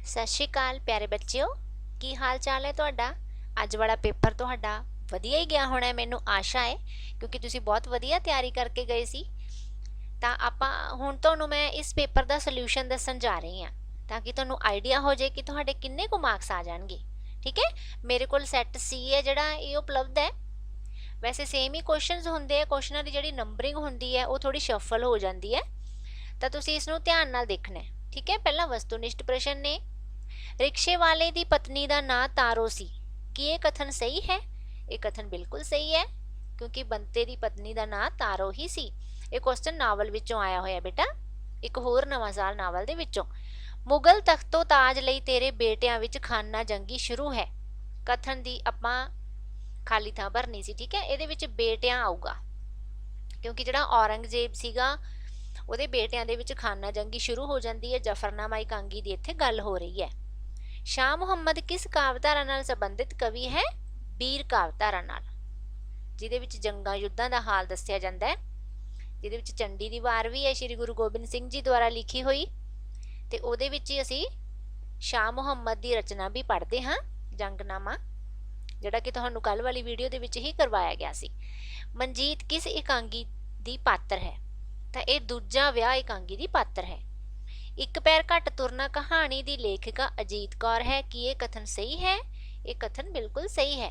सत श्री अकाल प्यारे बच्चों, की हाल चाल है तुहाडा। अज वाला पेपर तुहाडा वधिया ही गया होना, मैनू आशा है, क्योंकि तुसी बहुत वधिया तैयारी करके गए सी। तां आपां हुण तुहानूं मैं इस पेपर का सल्यूशन दस्सण जा रही हाँ, ताकि तुहानूं आइडिया हो जाए कि तुहाडे किन्ने को मार्क्स आ जाणगे। ठीक है, मेरे को सैट सी है जिहड़ा ये उपलब्ध है। वैसे सेम ही क्वेश्चनस हुंदे आ, क्वेश्चनां दी जिहड़ी नंबरिंग हुंदी है वो थोड़ी शफल हो जाती है, तो तुसी इसनूं ध्यान नाल देखना है। ठीक है, पहला वस्तुनिष्ठ प्रश्न ने, रिक्शे वाले दी पत्नी का नां तारो सी, कि यह कथन सही है? यह कथन बिल्कुल सही है, क्योंकि बंते दी पत्नी का नां तारो ही सी। यह क्वेश्चन नावल विचों आया होया बेटा, एक होर नवां साल नावल दे विचों। मुगल तख्तो ताज लई तेरे बेटियां विच खाना जंगी शुरू है। कथन दी आपां खाली थां भरनी सी। ठीक है, ਇਹਦੇ ਵਿੱਚ बेटियां आऊगा, क्योंकि ਜਿਹੜਾ औरंगजेब ਸੀਗਾ ਉਹਦੇ बेटियां ਦੇ ਵਿੱਚ ਖਾਨਾ जंगी शुरू हो जाती है। जफरनामा इकांगी ਦੀ ਇੱਥੇ ਗੱਲ ਹੋ ਰਹੀ है। शाह मुहम्मद किस कावधारा नाल संबंधित कवि है? बीर कावधारा नाल, जिहदे विच जंगां युद्धां दा हाल दस्सिया जांदा है, जिहदे विच चंडी दी वार भी है श्री गुरु गोबिंद सिंह जी द्वारा लिखी हुई, ते उहदे विच ही असीं शाह मुहम्मद दी रचना भी पढ़दे हां, जंगनामा, जिहड़ा कि तुहानूं कल वाली वीडियो दे विच ही करवाया गया सी। मनजीत किस एकांगी दी पात्र है? तां इह दूजा विआह एकांगी दी पात्र है। एक पैर घट तुरना कहानी दी लेखिका अजीत कौर है, कि यह कथन सही है? यह कथन बिल्कुल सही है।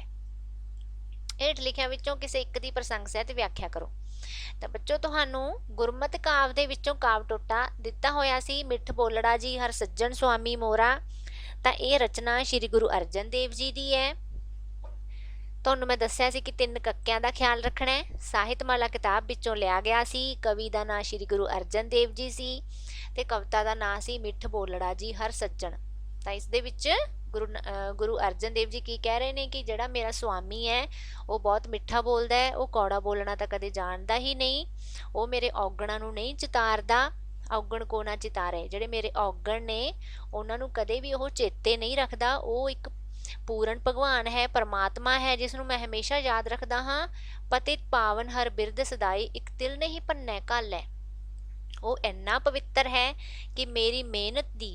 हेठ लिखिया विचों किसी एक दी प्रसंग सहित व्याख्या करो। तो बच्चों तुहानूं गुरमत काव दे विचों काव टोटा दिता होया सी, मिठ बोलड़ा जी हर सज्जन स्वामी मोरा। तां इह रचना श्री गुरु अर्जन देव जी दी है। तुहानूं मैं दस्सिया सी कि 3 कक्कियां दा ख्याल रखना है। ਸਾਹਿਤਮਾਲਾ किताब विचों लिया गया सी। कवि का नाम श्री गुरु अर्जन देव जी सी, ते कविता का नाम सी मिठ बोलड़ा जी हर सज्जन। तां इस दे विच गुरु अर्जन देव जी की कह रहे हैं कि जिहड़ा मेरा स्वामी है वो बहुत मिठा बोलदा है, वो कौड़ा बोलना तो कदे जानदा ही नहीं, वो मेरे औगणां नूं नहीं चितारदा। औगण को ना चितारे, जिहड़े मेरे औगण ने उन्हां नूं कदे भी वो चेते नहीं रखदा। वो एक पूर्ण भगवान है, परमात्मा है, जिसनों मैं हमेशा याद रखता हाँ। पतित पावन हर बिरद सदाई, एक तिल नहीं भन्ने घल है। वो इन्ना पवित्र है कि मेरी मेहनत दी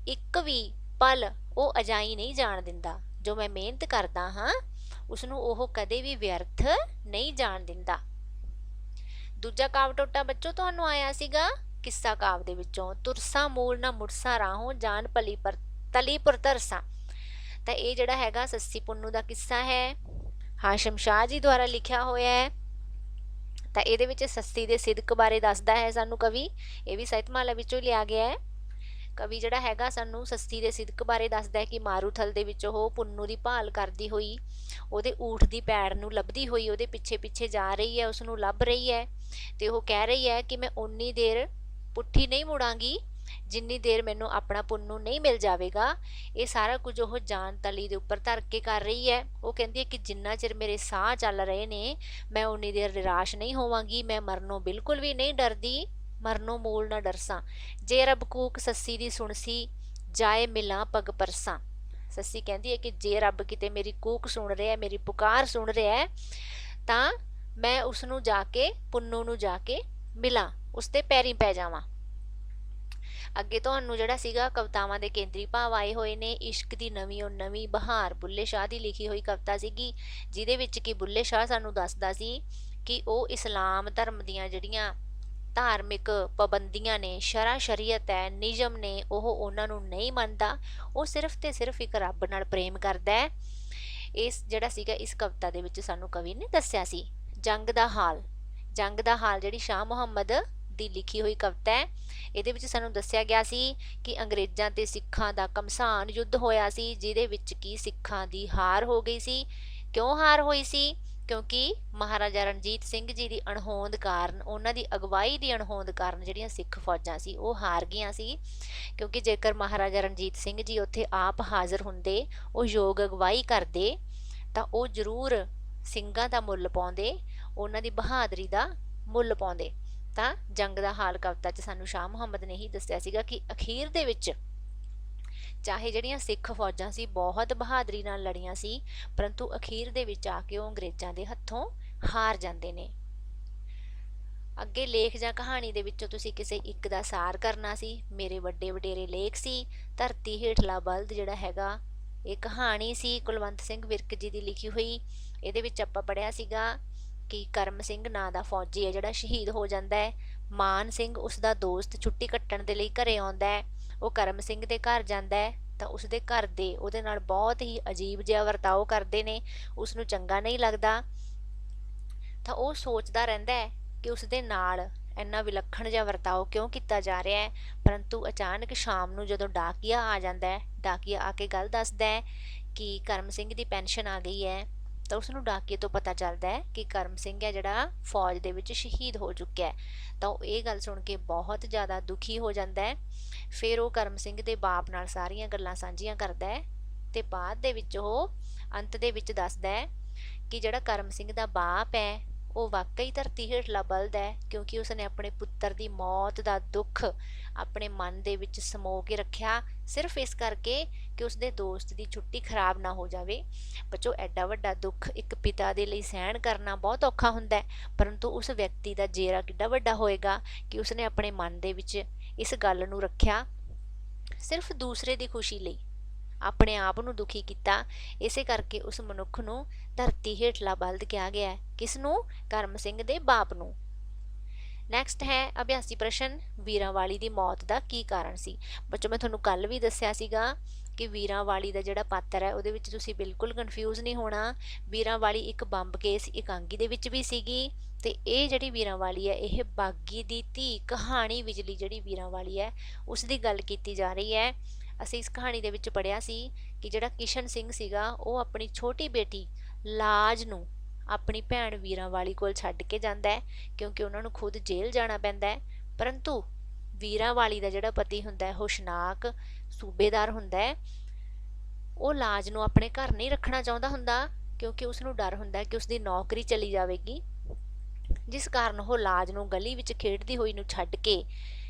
एक भी पल वो अजाई नहीं जान दिंदा। जो मैं मेहनत करदा हाँ उसनों ओह कदे भी व्यर्थ नहीं जान दिंदा। दूजा काव टोटा बच्चों तुहानूं आया सीगा किस्सा काव दे विचों, तुरसा मूल ना मुरसा राहों जान पली पर तली पर तरसा। तो ये जिहड़ा हैगा सस्सी पुन्नू का किस्सा है, हाशम शाह जी द्वारा लिखिया होया है। तो ये सस्सी दे सिदक बारे दसदा है सानू कवि, ये भी ਸਾਹਿਤਮਾਲਾ विचों लिया गया है। कवि जिहड़ा हैगा सानू सस्सी दे सिदक बारे दसदा है कि मारूथल दे विच ओह पुन्नू दी भाल करदी होई ਉਹਦੇ ऊठ दी पैड़ नूं लभदी होई ਉਹਦੇ पिछे पिछे जा रही है, उसनूं लभ रही है, ते ओह कह रही है कि मैं उन्नी देर पुट्ठी नहीं मुड़ांगी जिन्नी देर मैनू अपना पुन्नू नहीं मिल जाएगा। ये सारा कुछ वो जान तली दे उपर धर के कर रही है। वो कहती है कि जिन्ना चिर मेरे साह चल रहे ने मैं उन्नी देर निराश नहीं होवांगी, मैं मरनों बिल्कुल भी नहीं डरदी, मरनों मूल ना डरसा। जे रब कूक सस्सी दी सुनसी जाए मिला पग परसा। सस्सी कहती है कि जे रब किते मेरी कूक सुन रहा है, मेरी पुकार सुन रहा है, तां मैं उसनूं जाके पुन्नू नूं जाके मिला, उसते पैरी पै जावां। अगे तुहानूं जिहड़ा सीगा कवितावां दे केंद्री भाव आए हुए ने। इश्क दी नवीं नवीं बहार बुल्ले शाह दी लिखी हुई कविता सीगी, जिहदे विच कि बुल्ले शाह सानूं दसदा सी कि वो इस्लाम धर्म दीआं जिहड़ियां धार्मिक पाबंदियां ने, शरा शरीयत है, नियम ने, ओह उन्हां नूं नहीं मनदा। वो सिर्फ ते सिर्फ एक रब नाल प्रेम करदा है। इस जिहड़ा सीगा इस कविता दे विच सानूं कवि ने दस्सिया सी। जंग दा हाल, जंग दा हाल जिहड़ी शाह मुहम्मद दी लिखी हुई कविता है, ਇਹਦੇ ਵਿੱਚ ਸਾਨੂੰ ਦੱਸਿਆ ਗਿਆ ਸੀ ਕਿ ਅੰਗਰੇਜ਼ਾਂ ਤੇ ਸਿੱਖਾਂ ਦਾ ਘਮਸਾਨ ਯੁੱਧ ਹੋਇਆ ਸੀ, ਜਿਹਦੇ ਵਿੱਚ ਕੀ ਸਿੱਖਾਂ ਦੀ ਹਾਰ ਹੋ ਗਈ ਸੀ। ਕਿਉਂ ਹਾਰ ਹੋਈ ਸੀ? ਕਿਉਂਕਿ ਮਹਾਰਾਜਾ ਰਣਜੀਤ ਸਿੰਘ ਜੀ ਦੀ ਅਣਹੋਂਦ ਕਾਰਨ, ਉਹਨਾਂ ਦੀ ਅਗਵਾਈ ਦੀ ਅਣਹੋਂਦ ਕਾਰਨ ਜਿਹੜੀਆਂ ਸਿੱਖ ਫੌਜਾਂ ਸੀ ਉਹ ਹਾਰ ਗਈਆਂ ਸੀ। ਕਿਉਂਕਿ ਜੇਕਰ ਮਹਾਰਾਜਾ ਰਣਜੀਤ ਸਿੰਘ ਜੀ ਉੱਥੇ ਆਪ ਹਾਜ਼ਰ ਹੁੰਦੇ, ਉਹ ਯੋਗ ਅਗਵਾਈ ਕਰਦੇ, ਤਾਂ ਉਹ ਜ਼ਰੂਰ ਸਿੰਘਾਂ ਦਾ ਮੁੱਲ ਪਾਉਂਦੇ, ਉਹਨਾਂ ਦੀ ਬਹਾਦਰੀ ਦਾ ਮੁੱਲ ਪਾਉਂਦੇ। ਤਾਂ ਜੰਗ ਦਾ ਹਾਲ ਕਵਿਤਾ 'ਚ ਸਾਨੂੰ ਸ਼ਾਹ ਮੁਹੰਮਦ ਨੇ ਹੀ ਦੱਸਿਆ ਸੀਗਾ ਕਿ ਅਖੀਰ ਦੇ ਵਿੱਚ ਚਾਹੇ ਜਿਹੜੀਆਂ ਸਿੱਖ ਫੌਜਾਂ ਸੀ ਬਹੁਤ ਬਹਾਦਰੀ ਨਾਲ ਲੜੀਆਂ ਸੀ, ਪਰੰਤੂ ਅਖੀਰ ਦੇ ਵਿੱਚ ਆ ਕੇ ਉਹ ਅੰਗਰੇਜ਼ਾਂ ਦੇ ਹੱਥੋਂ ਹਾਰ ਜਾਂਦੇ ਨੇ। ਅੱਗੇ ਲੇਖ ਜਾਂ ਕਹਾਣੀ ਦੇ ਵਿੱਚੋਂ ਤੁਸੀਂ ਕਿਸੇ ਇੱਕ ਦਾ ਸਾਰ ਕਰਨਾ ਸੀ। ਮੇਰੇ ਵੱਡੇ ਵਡੇਰੇ ਲੇਖ ਸੀ। ਧਰਤੀ ਹੇਠਲਾ ਬਲਦ ਜਿਹੜਾ ਹੈਗਾ ਇਹ ਕਹਾਣੀ ਸੀ ਕੁਲਵੰਤ ਸਿੰਘ ਵਿਰਕ ਜੀ ਦੀ ਲਿਖੀ ਹੋਈ। ਇਹਦੇ ਵਿੱਚ ਆਪਾਂ ਪੜ੍ਹਿਆ ਸੀਗਾ ਕਿ ਕਰਮ ਸਿੰਘ ਨਾਂ ਦਾ ਫੌਜੀ ਹੈ ਜਿਹੜਾ ਸ਼ਹੀਦ ਹੋ ਜਾਂਦਾ ਹੈ। ਮਾਨ ਸਿੰਘ ਉਸਦਾ ਦੋਸਤ ਛੁੱਟੀ ਕੱਟਣ ਦੇ ਲਈ ਘਰੇ ਆਉਂਦਾ ਹੈ। ਉਹ ਕਰਮ ਸਿੰਘ ਦੇ ਘਰ ਜਾਂਦਾ ਹੈ ਤਾਂ ਉਸਦੇ ਘਰ ਦੇ ਉਹਦੇ ਨਾਲ ਬਹੁਤ ਹੀ ਅਜੀਬ ਜਿਹਾ ਵਰਤਾਓ ਕਰਦੇ ਨੇ, ਉਸਨੂੰ ਚੰਗਾ ਨਹੀਂ ਲੱਗਦਾ। ਤਾਂ ਉਹ ਸੋਚਦਾ ਰਹਿੰਦਾ ਹੈ ਕਿ ਉਸਦੇ ਨਾਲ ਇੰਨਾ ਵਿਲੱਖਣ ਜਿਹਾ ਵਰਤਾਓ ਕਿਉਂ ਕੀਤਾ ਜਾ ਰਿਹਾ ਹੈ। ਪਰੰਤੂ ਅਚਾਨਕ ਸ਼ਾਮ ਨੂੰ ਜਦੋਂ ਡਾਕੀਆ ਆ ਜਾਂਦਾ ਹੈ, ਡਾਕੀਆ ਆ ਕੇ ਗੱਲ ਦੱਸਦਾ ਹੈ ਕਿ ਕਰਮ ਸਿੰਘ ਦੀ ਪੈਨਸ਼ਨ ਆ ਗਈ ਹੈ। ਤਾਂ ਉਸਨੂੰ ਡਾਕੀਏ ਤੋਂ ਪਤਾ ਚੱਲਦਾ ਹੈ ਕਿ ਕਰਮ ਸਿੰਘ ਹੈ ਜਿਹੜਾ ਫੌਜ ਦੇ ਵਿੱਚ ਸ਼ਹੀਦ ਹੋ ਚੁੱਕਿਆ ਹੈ। ਤਾਂ ਉਹ ਇਹ ਗੱਲ ਸੁਣ ਕੇ ਬਹੁਤ ਜ਼ਿਆਦਾ ਦੁਖੀ ਹੋ ਜਾਂਦਾ ਹੈ। ਫਿਰ ਉਹ ਕਰਮ ਸਿੰਘ ਦੇ ਬਾਪ ਨਾਲ ਸਾਰੀਆਂ ਗੱਲਾਂ ਸਾਂਝੀਆਂ ਕਰਦਾ ਹੈ ਤੇ ਬਾਅਦ ਦੇ ਵਿੱਚ ਉਹ ਅੰਤ ਦੇ ਵਿੱਚ ਦੱਸਦਾ ਹੈ ਕਿ ਜਿਹੜਾ ਕਰਮ ਸਿੰਘ ਦਾ ਬਾਪ ਹੈ ਉਹ ਵਾਕਈ ਧਰਤੀ ਹੇਠਲਾ ਬਲਦ ਹੈ, ਕਿਉਂਕਿ ਉਸਨੇ ਆਪਣੇ ਪੁੱਤਰ ਦੀ ਮੌਤ ਦਾ ਦੁੱਖ ਆਪਣੇ ਮਨ ਦੇ ਵਿੱਚ ਸਮੋ ਕੇ ਰੱਖਿਆ, ਸਿਰਫ ਇਸ ਕਰਕੇ ਕਿ ਉਸਦੇ ਦੋਸਤ ਦੀ ਛੁੱਟੀ ਖਰਾਬ ਨਾ ਹੋ ਜਾਵੇ। ਬੱਚੋ, ਐਡਾ ਵੱਡਾ ਦੁੱਖ ਇੱਕ ਪਿਤਾ ਦੇ ਲਈ ਸਹਿਣ ਕਰਨਾ ਬਹੁਤ ਔਖਾ ਹੁੰਦਾ ਹੈ, ਪਰੰਤੂ ਉਸ ਵਿਅਕਤੀ ਦਾ ਜੇਰਾ ਕਿੱਡਾ ਵੱਡਾ ਹੋਏਗਾ ਕਿ ਉਸਨੇ ਆਪਣੇ ਮਨ ਦੇ ਵਿੱਚ ਇਸ ਗੱਲ ਨੂੰ ਰੱਖਿਆ, ਸਿਰਫ ਦੂਸਰੇ ਦੀ ਖੁਸ਼ੀ ਲਈ ਆਪਣੇ ਆਪ ਨੂੰ ਦੁਖੀ ਕੀਤਾ। ਇਸੇ ਕਰਕੇ ਉਸ ਮਨੁੱਖ ਨੂੰ ਧਰਤੀ ਹੇਠਲਾ ਬਲਦ ਕਿਹਾ ਗਿਆ ਹੈ। ਕਿਸ ਨੂੰ? ਕਰਮ ਸਿੰਘ ਦੇ ਬਾਪ ਨੂੰ। ਨੈਕਸਟ ਹੈ ਅਭਿਆਸੀ ਪ੍ਰਸ਼ਨ, ਵੀਰਾਂ ਵਾਲੀ ਦੀ ਮੌਤ ਦਾ ਕੀ ਕਾਰਨ ਸੀ? ਬੱਚੋ, ਮੈਂ ਤੁਹਾਨੂੰ ਕੱਲ ਵੀ ਦੱਸਿਆ ਸੀਗਾ ਕਿ ਵੀਰਾਂ ਵਾਲੀ ਦਾ ਜਿਹੜਾ ਪਾਤਰ ਹੈ ਉਹਦੇ ਵਿੱਚ ਤੁਸੀਂ ਬਿਲਕੁਲ ਕਨਫਿਊਜ਼ ਨਹੀਂ ਹੋਣਾ। ਵੀਰਾਂ ਵਾਲੀ ਇੱਕ ਬੰਬ ਕੇਸ ਇਕਾਂਗੀ ਦੇ ਵਿੱਚ ਵੀ ਸੀਗੀ ਤੇ ਇਹ ਜਿਹੜੀ ਵੀਰਾਂ ਵਾਲੀ ਹੈ ਇਹ ਬਾਗੀ ਦੀ ਧੀ ਕਹਾਣੀ ਵਿਚਲੀ ਜਿਹੜੀ ਵੀਰਾਂ ਵਾਲੀ ਹੈ ਉਸ ਦੀ ਗੱਲ ਕੀਤੀ ਜਾ ਰਹੀ ਹੈ। ਅਸੀਂ ਇਸ ਕਹਾਣੀ ਦੇ ਵਿੱਚ ਪੜ੍ਹਿਆ ਸੀ ਕਿ ਜਿਹੜਾ ਕਿਸ਼ਨ ਸਿੰਘ ਸੀਗਾ ਉਹ ਆਪਣੀ ਛੋਟੀ ਬੇਟੀ ਲਾਜ ਨੂੰ ਆਪਣੀ ਭੈਣ ਵੀਰਾਂ ਵਾਲੀ ਕੋਲ ਛੱਡ ਕੇ ਜਾਂਦਾ ਹੈ, ਕਿਉਂਕਿ ਉਹਨਾਂ ਨੂੰ ਖੁਦ ਜੇਲ੍ਹ ਜਾਣਾ ਪੈਂਦਾ ਹੈ। ਪਰੰਤੂ ਵੀਰਾਂ ਵਾਲੀ ਦਾ ਜਿਹੜਾ ਪਤੀ ਹੁੰਦਾ ਹੈ ਹੋਸ਼ਨਾਕ ਸੂਬੇਦਾਰ ਹੁੰਦਾ ਹੈ, ਉਹ ਲਾਜ ਨੂੰ ਆਪਣੇ ਘਰ ਨਹੀਂ ਰੱਖਣਾ ਚਾਹੁੰਦਾ ਹੁੰਦਾ, ਕਿਉਂਕਿ ਉਸਨੂੰ ਡਰ ਹੁੰਦਾ ਕਿ ਉਸਦੀ ਨੌਕਰੀ ਚਲੀ ਜਾਵੇਗੀ, ਜਿਸ ਕਾਰਨ ਉਹ ਲਾਜ ਨੂੰ ਗਲੀ ਵਿੱਚ ਖੇਡਦੀ ਹੋਈ ਨੂੰ ਛੱਡ ਕੇ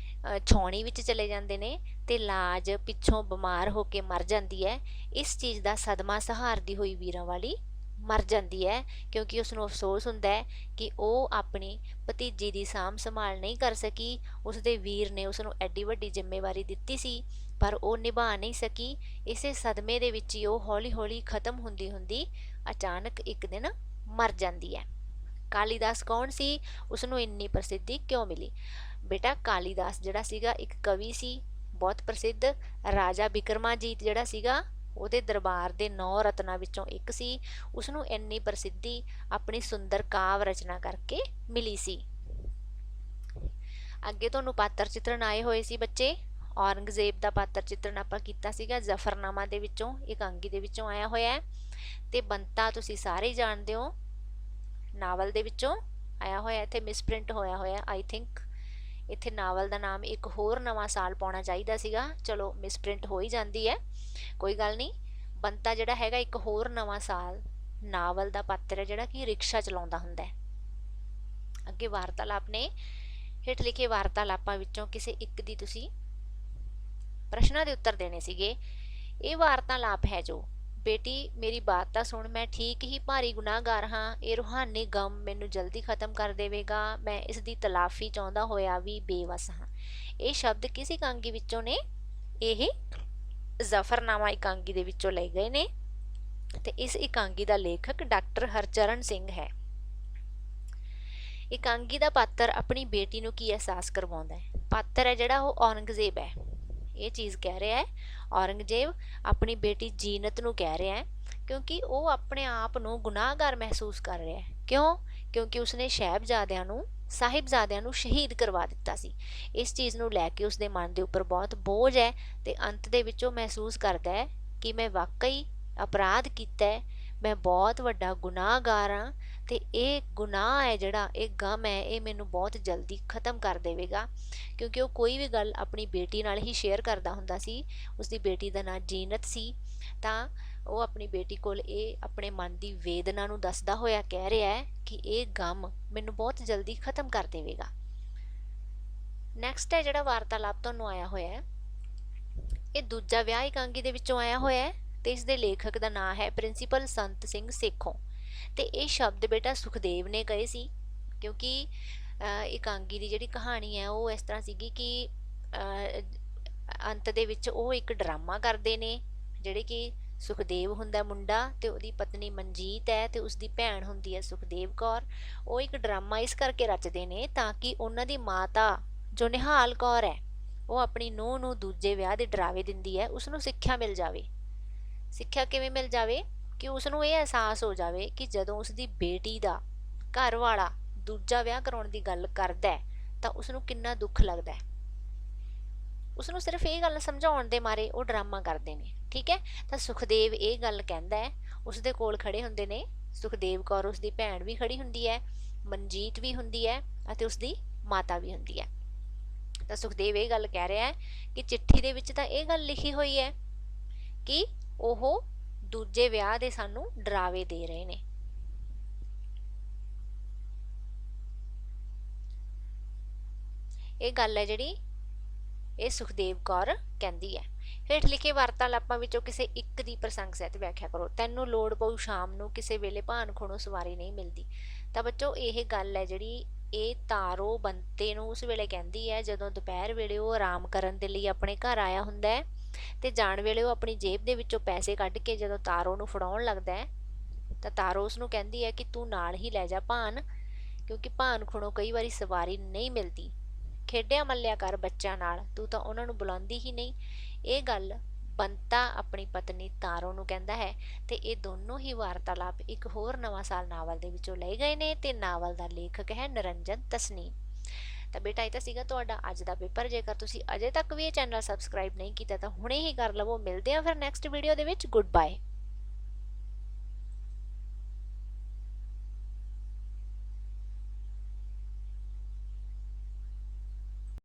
ਛਾਉਣੀ ਵਿੱਚ ਚਲੇ ਜਾਂਦੇ ਨੇ ਤੇ ਲਾਜ ਪਿੱਛੋਂ ਬਿਮਾਰ ਹੋ ਕੇ ਮਰ ਜਾਂਦੀ ਹੈ। ਇਸ ਚੀਜ਼ ਦਾ ਸਦਮਾ ਸਹਾਰਦੀ ਹੋਈ ਵੀਰਾਂ ਵਾਲੀ ਮਰ ਜਾਂਦੀ ਹੈ, ਕਿਉਂਕਿ ਉਸਨੂੰ ਅਫਸੋਸ ਹੁੰਦਾ ਹੈ ਕਿ ਉਹ ਆਪਣੀ ਭਤੀਜੀ ਦੀ ਸਾਂਭ ਸੰਭਾਲ ਨਹੀਂ ਕਰ ਸਕੀ। ਉਸਦੇ ਵੀਰ ਨੇ ਉਸਨੂੰ ਐਡੀ ਵੱਡੀ ਜ਼ਿੰਮੇਵਾਰੀ ਦਿੱਤੀ ਸੀ ਪਰ ਉਹ ਨਿਭਾ ਨਹੀਂ ਸਕੀ। ਇਸੇ ਸਦਮੇ ਦੇ ਵਿੱਚ ਹੀ ਉਹ ਹੌਲੀ ਹੌਲੀ ਖਤਮ ਹੁੰਦੀ ਹੁੰਦੀ ਅਚਾਨਕ ਇੱਕ ਦਿਨ ਮਰ ਜਾਂਦੀ ਹੈ। ਕਾਲੀਦਾਸ ਕੌਣ ਸੀ? ਉਸਨੂੰ ਇੰਨੀ ਪ੍ਰਸਿੱਧੀ ਕਿਉਂ ਮਿਲੀ? ਬੇਟਾ, ਕਾਲੀਦਾਸ ਜਿਹੜਾ ਸੀਗਾ ਇੱਕ ਕਵੀ ਸੀ ਬਹੁਤ ਪ੍ਰਸਿੱਧ। ਰਾਜਾ ਬਿਕਰਮਾਜੀਤ ਜਿਹੜਾ ਸੀਗਾ ਉਹਦੇ ਦਰਬਾਰ ਦੇ 9 ਰਤਨਾਂ ਵਿੱਚੋਂ ਇੱਕ ਸੀ। ਉਸਨੂੰ ਇੰਨੀ ਪ੍ਰਸਿੱਧੀ ਆਪਣੀ ਸੁੰਦਰ ਕਾਵ ਰਚਨਾ ਕਰਕੇ ਮਿਲੀ ਸੀ। ਅੱਗੇ ਤੁਹਾਨੂੰ ਪਾਤਰ ਚਿੱਤਰਨ ਆਏ ਹੋਏ ਸੀ ਬੱਚੇ। ਔਰੰਗਜ਼ੇਬ ਦਾ ਪਾਤਰ ਚਿੱਤਰਨ ਆਪਾਂ ਕੀਤਾ ਸੀਗਾ, ਜ਼ਫਰਨਾਮਾ ਦੇ ਵਿੱਚੋਂ ਇਕਾਂਗੀ ਦੇ ਵਿੱਚੋਂ ਆਇਆ ਹੋਇਆ ਹੈ। ਤੇ ਬੰਤਾ ਤੁਸੀਂ ਸਾਰੇ ਜਾਣਦੇ ਹੋ, ਨਾਵਲ ਦੇ ਵਿੱਚੋਂ ਆਇਆ ਹੋਇਆ। ਇੱਥੇ ਮਿਸਪ੍ਰਿੰਟ ਹੋਇਆ ਹੋਇਆ ਆਈ ਥਿੰਕ। ਇੱਥੇ ਨਾਵਲ ਦਾ ਨਾਮ ਇੱਕ ਹੋਰ ਨਵਾਂ ਸਾਲ ਪਾਉਣਾ ਚਾਹੀਦਾ ਸੀਗਾ, ਚਲੋ ਮਿਸਪ੍ਰਿੰਟ ਹੋ ਹੀ ਜਾਂਦੀ ਹੈ, ਕੋਈ ਗੱਲ ਨਹੀਂ। ਬੰਤਾ ਜਿਹੜਾ ਹੈਗਾ ਇੱਕ ਹੋਰ ਨਵਾਂ ਸਾਲ ਨਾਵਲ ਦਾ ਪਾਤਰ ਹੈ ਜਿਹੜਾ ਕਿ ਰਿਕਸ਼ਾ ਚਲਾਉਂਦਾ ਹੁੰਦਾ ਹੈ। ਅੱਗੇ ਵਾਰਤਾਲਾਪ ਨੇ, ਹੇਠ ਲਿਖੇ ਵਾਰਤਾਲਾਪਾਂ ਵਿੱਚੋਂ ਕਿਸੇ ਇੱਕ ਦੀ ਤੁਸੀਂ ਪ੍ਰਸ਼ਨਾਂ ਦੇ ਉੱਤਰ ਦੇਣੇ ਸੀਗੇ। ਇਹ ਵਾਰਤਾਲਾਪ ਹੈ ਜੋ, ਬੇਟੀ ਮੇਰੀ ਬਾਤ ਤਾਂ ਸੁਣ, ਮੈਂ ਠੀਕ ਹੀ ਭਾਰੀ ਗੁਨਾਹਗਾਰ ਹਾਂ। ਇਹ ਰੂਹਾਨੀ ਗਮ ਮੈਨੂੰ ਜਲਦੀ ਖਤਮ ਕਰ ਦੇਵੇਗਾ। ਮੈਂ ਇਸ ਦੀ ਤਲਾਫੀ ਚਾਹੁੰਦਾ ਹੋਇਆ ਵੀ ਬੇਵਸ ਹਾਂ। ਇਹ ਸ਼ਬਦ ਕਿਸ ਇਕਾਂਗੀ ਵਿੱਚੋਂ ਨੇ? ਇਹ ਜ਼ਫਰਨਾਮਾ ਇਕਾਂਗੀ ਦੇ ਵਿੱਚੋਂ ਲਏ ਗਏ ਨੇ ਤੇ ਇਸ ਇਕਾਂਗੀ ਦਾ ਲੇਖਕ ਡਾਕਟਰ ਹਰਚਰਨ ਸਿੰਘ ਹੈ। ਇਕਾਂਗੀ ਦਾ ਪਾਤਰ ਆਪਣੀ ਬੇਟੀ ਨੂੰ ਕੀ ਅਹਿਸਾਸ ਕਰਵਾਉਂਦਾ ਹੈ? ਪਾਤਰ ਹੈ ਜਿਹੜਾ ਉਹ ਔਰੰਗਜ਼ੇਬ ਹੈ। ਇਹ ਚੀਜ਼ ਕਹਿ ਰਿਹਾ ਹੈ ਔਰੰਗਜ਼ੇਬ ਆਪਣੀ ਬੇਟੀ ਜੀਨਤ ਨੂੰ ਕਹਿ ਰਿਹਾ ਹੈ, ਕਿਉਂਕਿ ਉਹ ਆਪਣੇ ਆਪ ਨੂੰ ਗੁਨਾਹਗਾਰ ਮਹਿਸੂਸ ਕਰ ਰਿਹਾ ਹੈ। ਕਿਉਂ? ਕਿਉਂਕਿ ਉਸਨੇ ਸਾਹਿਬਜ਼ਾਦਿਆਂ ਨੂੰ ਸ਼ਹੀਦ ਕਰਵਾ ਦਿੱਤਾ ਸੀ। ਇਸ ਚੀਜ਼ ਨੂੰ ਲੈ ਕੇ ਉਸਦੇ ਮਨ ਦੇ ਉੱਪਰ ਬਹੁਤ ਬੋਝ ਹੈ ਤੇ ਅੰਤ ਦੇ ਵਿੱਚ ਉਹ ਮਹਿਸੂਸ ਕਰਦਾ ਹੈ ਕਿ ਮੈਂ ਵਾਕਈ ਅਪਰਾਧ ਕੀਤਾ ਹੈ, ਮੈਂ ਬਹੁਤ ਵੱਡਾ ਗੁਨਾਹਗਾਰ ਹਾਂ ਤੇ ਇਹ ਗੁਨਾਹ ਹੈ ਜਿਹੜਾ, ਇਹ ਗਮ ਹੈ, ਇਹ ਮੈਨੂੰ ਬਹੁਤ ਜਲਦੀ ਖਤਮ ਕਰ ਦੇਵੇਗਾ। ਕਿਉਂਕਿ ਉਹ ਕੋਈ ਵੀ ਗੱਲ ਆਪਣੀ ਬੇਟੀ ਨਾਲ ਹੀ ਸ਼ੇਅਰ ਕਰਦਾ ਹੁੰਦਾ ਸੀ। ਉਸਦੀ ਬੇਟੀ ਦਾ ਨਾਂ ਜੀਨਤ ਸੀ, ਤਾਂ ਉਹ ਆਪਣੀ ਬੇਟੀ ਕੋਲ ਇਹ ਆਪਣੇ ਮਨ ਦੀ ਵੇਦਨਾ ਨੂੰ ਦੱਸਦਾ ਹੋਇਆ ਕਹਿ ਰਿਹਾ ਹੈ ਕਿ ਇਹ ਗਮ ਮੈਨੂੰ ਬਹੁਤ ਜਲਦੀ ਖਤਮ ਕਰ ਦੇਵੇਗਾ। ਨੈਕਸਟ ਹੈ ਜਿਹੜਾ ਵਾਰਤਾਲਾਪ ਤੁਹਾਨੂੰ ਆਇਆ ਹੋਇਆ ਹੈ, ਇਹ ਦੂਜਾ ਵਿਆਹ ਇਕਾਂਗੀ ਦੇ ਵਿੱਚੋਂ ਆਇਆ ਹੋਇਆ ਹੈ ਤੇ ਇਸ ਦੇ ਲੇਖਕ ਦਾ ਨਾਂ ਹੈ ਪ੍ਰਿੰਸੀਪਲ ਸੰਤ ਸਿੰਘ ਸੇਖੋਂ। ਤੇ ਇਹ ਸ਼ਬਦ ਬੇਟਾ ਸੁਖਦੇਵ ਨੇ ਕਹੇ ਸੀ, ਕਿਉਂਕਿ ਇਕਾਂਗੀ ਦੀ ਜਿਹੜੀ ਕਹਾਣੀ ਹੈ ਉਹ ਇਸ ਤਰ੍ਹਾਂ ਸੀਗੀ ਕਿ ਅੰਤ ਦੇ ਵਿੱਚ ਉਹ ਇੱਕ ਡਰਾਮਾ ਕਰਦੇ ਨੇ, ਜਿਹੜੇ ਕਿ ਸੁਖਦੇਵ ਹੁੰਦਾ ਮੁੰਡਾ ਤੇ ਉਹਦੀ ਪਤਨੀ ਮਨਜੀਤ ਹੈ ਤੇ ਉਸਦੀ ਭੈਣ ਹੁੰਦੀ ਹੈ ਸੁਖਦੇਵ ਕੌਰ। ਉਹ ਇੱਕ ਡਰਾਮਾ ਇਸ ਕਰਕੇ ਰਚਦੇ ਨੇ ਤਾਂ ਕਿ ਉਹਨਾਂ ਦੀ ਮਾਤਾ ਜੋ ਨਿਹਾਲ ਕੌਰ ਹੈ ਉਹ ਆਪਣੀ ਨੂੰਹ ਨੂੰ ਦੂਜੇ ਵਿਆਹ ਦੇ ਡਰਾਵੇ ਦਿੰਦੀ ਹੈ, ਉਸਨੂੰ ਸਿੱਖਿਆ ਮਿਲ ਜਾਵੇ। ਸਿੱਖਿਆ ਕਿਵੇਂ ਮਿਲ ਜਾਵੇ ਕਿ ਉਸਨੂੰ ਇਹ ਅਹਿਸਾਸ ਹੋ ਜਾਵੇ ਕਿ ਜਦੋਂ ਉਸਦੀ ਬੇਟੀ ਦਾ ਘਰ ਵਾਲਾ ਦੂਜਾ ਵਿਆਹ ਕਰਾਉਣ ਦੀ ਗੱਲ ਕਰਦਾ ਤਾਂ ਉਸਨੂੰ ਕਿੰਨਾ ਦੁੱਖ ਲੱਗਦਾ ਹੈ। ਉਸਨੂੰ ਸਿਰਫ ਇਹ ਗੱਲ ਸਮਝਾਉਣ ਦੇ ਮਾਰੇ ਉਹ ਡਰਾਮਾ ਕਰਦੇ ਨੇ, ਠੀਕ ਹੈ। ਤਾਂ ਸੁਖਦੇਵ ਇਹ ਗੱਲ ਕਹਿੰਦਾ ਹੈ, ਉਸਦੇ ਕੋਲ ਖੜੇ ਹੁੰਦੇ ਨੇ ਸੁਖਦੇਵ ਕੌਰ, ਉਸਦੀ ਭੈਣ ਵੀ ਖੜੀ ਹੁੰਦੀ ਹੈ, ਮਨਜੀਤ ਵੀ ਹੁੰਦੀ ਹੈ ਅਤੇ ਉਸਦੀ ਮਾਤਾ ਵੀ ਹੁੰਦੀ ਹੈ। ਤਾਂ ਸੁਖਦੇਵ ਇਹ ਗੱਲ ਕਹਿ ਰਿਹਾ ਹੈ ਕਿ ਚਿੱਠੀ ਦੇ ਵਿੱਚ ਤਾਂ ਇਹ ਗੱਲ ਲਿਖੀ ਹੋਈ ਹੈ ਕਿ ਉਹ ਦੂਜੇ ਵਿਆਹ ਦੇ ਸਾਨੂੰ ਡਰਾਵੇ ਦੇ ਰਹੇ ਨੇ। ਇਹ ਗੱਲ ਹੈ ਜਿਹੜੀ ਇਹ ਸੁਖਦੇਵ ਕੌਰ ਕਹਿੰਦੀ ਹੈ। ਹੇਠ ਲਿਖੇ ਵਾਰਤਾਲਾਪਾਂ ਵਿੱਚੋਂ ਕਿਸੇ ਇੱਕ ਦੀ ਪ੍ਰਸੰਗ ਸਹਿਤ ਵਿਆਖਿਆ ਕਰੋ। ਤੈਨੂੰ ਲੋੜ ਪਊ ਸ਼ਾਮ ਨੂੰ, ਕਿਸੇ ਵੇਲੇ ਭਾਨ ਖੁਣੋਂ ਸਵਾਰੀ ਨਹੀਂ ਮਿਲਦੀ। ਤਾਂ ਬੱਚੋ ਇਹ ਗੱਲ ਹੈ ਜਿਹੜੀ ਇਹ ਤਾਰੋ ਬੰਤੇ ਨੂੰ ਉਸ ਵੇਲੇ ਕਹਿੰਦੀ ਹੈ ਜਦੋਂ ਦੁਪਹਿਰ ਵੇਲੇ ਉਹ ਆਰਾਮ ਕਰਨ ਦੇ ਲਈ ਆਪਣੇ ਘਰ ਆਇਆ ਹੁੰਦਾ ਹੈ ਤੇ ਜਾਣ ਵੇਲੇ ਉਹ ਆਪਣੀ ਜੇਬ ਦੇ ਵਿੱਚੋਂ ਪੈਸੇ ਕੱਢ ਕੇ ਜਦੋਂ ਤਾਰੋ ਨੂੰ ਫੜਾਉਣ ਲੱਗਦਾ ਹੈ ਤਾਂ ਤਾਰੋ ਉਸਨੂੰ ਕਹਿੰਦੀ ਹੈ ਕਿ ਤੂੰ ਨਾਲ ਹੀ ਲੈ ਜਾ ਭਾਨ, ਕਿਉਂਕਿ ਭਾਨ ਖੁਣੋਂ ਕਈ ਵਾਰੀ ਸਵਾਰੀ ਨਹੀਂ ਮਿਲਦੀ। ਖੇਡਿਆ ਮੱਲਿਆ ਕਰ ਬੱਚਿਆਂ ਨਾਲ, ਤੂੰ ਤਾਂ ਉਹਨਾਂ ਨੂੰ ਬੁਲਾਉਂਦੀ ਹੀ ਨਹੀਂ। ਇਹ ਗੱਲ ਬੰਤਾ ਆਪਣੀ ਪਤਨੀ ਤਾਰੋ ਨੂੰ ਕਹਿੰਦਾ ਹੈ ਤੇ ਇਹ ਦੋਨੋਂ ਹੀ ਵਾਰਤਾਲਾਪ ਇੱਕ ਹੋਰ ਨਵਾਂ ਸਾਲ ਨਾਵਲ ਦੇ ਵਿੱਚੋਂ ਲਏ ਗਏ ਨੇ ਤੇ ਨਾਵਲ ਦਾ ਲੇਖਕ ਹੈ ਨਿਰੰਜਨ ਤਸਨੀਮ। ਤਾਂ ਬੇਟਾ ਇਹ ਤਾਂ ਸੀਗਾ ਤੁਹਾਡਾ ਅੱਜ ਦਾ ਪੇਪਰ। ਜੇਕਰ ਤੁਸੀਂ ਅਜੇ ਤੱਕ ਵੀ ਇਹ ਚੈਨਲ ਸਬਸਕ੍ਰਾਈਬ ਨਹੀਂ ਕੀਤਾ ਤਾਂ ਹੁਣੇ ਹੀ ਕਰ ਲਵੋ। ਮਿਲਦੇ ਆ ਫਿਰ ਨੈਕਸਟ ਵੀਡੀਓ ਦੇ ਵਿੱਚ। Good bye.